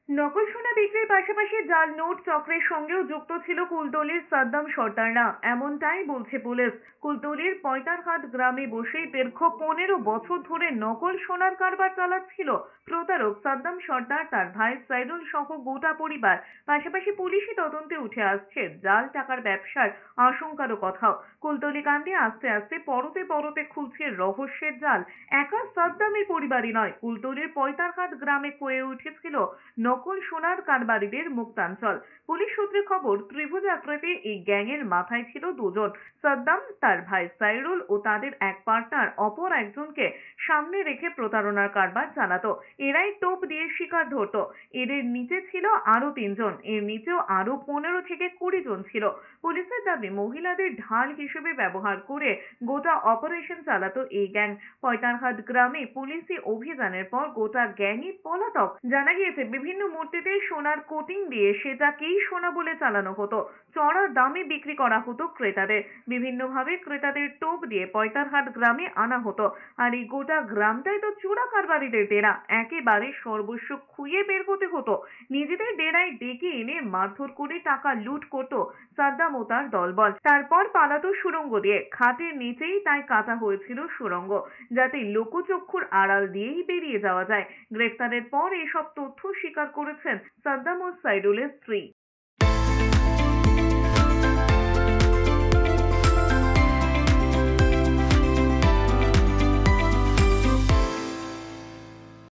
নকল সোনা বিক্রির পাশাপাশি জাল নোট চক্রের সঙ্গেও যুক্ত ছিল কুলতলির সাদ্দাম সর্দাররা, এমনটাই বলছে পুলিশ। কুলতলির পয়তারহাট গ্রামে বসেই দীর্ঘ 15 বছর ধরে নকল সোনার কারবার চালাচ্ছিল প্রতারক সাদ্দাম সর্দার, তার ভাই সাইদুল সহ গোটা পরিবার। পাশাপাশি পুলিশি তদন্তে উঠে আসছে জাল টাকার ব্যবসার আশঙ্কারও কথাও। কুলতলি কাণ্ডে আস্তে আস্তে পরতে পরতে খুলছে রহস্যের জাল। একা সাদ্দামের পরিবারই নয়, কুলতলির পয়তারহাট গ্রামে হয়ে উঠেছিল নকল সোনার কারবারিদের মুক্তাঞ্চল। পুলিশ সূত্রে খবর, ত্রিভুজ আকৃতি এই গ্যাংয়ের মাথায় ছিল দুজন, সাদ্দাম, তার ভাই সাইরুল ও তাদের এক পার্টনার অপর একজনকে সামনে রেখে প্রতারণার কারবার চালাতো। এরাই টোপ দিয়ে শিকার ধরতো। এদের নিচে ছিল আরো 3 জন, এর নিচেও আরো 15 থেকে 20 জন ছিল। পুলিশের দাবি, মহিলাদের ঢাল হিসেবে ব্যবহার করে গোটা অপারেশন চালাতো এই গ্যাং। পয়তারহাট গ্রামে পুলিশি অভিযানের পর গোটা গ্যাংই পলাতক। জানা গিয়েছে, বিভিন্ন মূর্তিতে সোনার কোটিং দিয়ে সেটাকেই সোনা বলে চালানো হতো। চড়া দামে বিক্রি করা হতো ক্রেতাদের। বিভিন্নভাবে ক্রেতাদের টোপ দিয়ে পয়তারহাট গ্রামে আনা হতো। আর এই গোটা গ্রামটাই তো চোরা কারবারিদের ডেরা। একেবারে সর্বস্ব খুইয়ে বের হতে হতো। নিজেদের ডেরায় ডেকে এনে মারধর করে টাকা লুট করতো সাদ্দাম ও তার দলবল। তারপর পালাতো সুড়ঙ্গ দিয়ে। খাটের নিচেই তাই কাটা হয়েছিল সুড়ঙ্গ, যাতে লোকচক্ষুর আড়াল দিয়েই বেরিয়ে যাওয়া যায়। গ্রেফতারের পর এসব তথ্য স্বীকার করেছেন সাদ্দাম ও সাইদুলের স্ত্রী।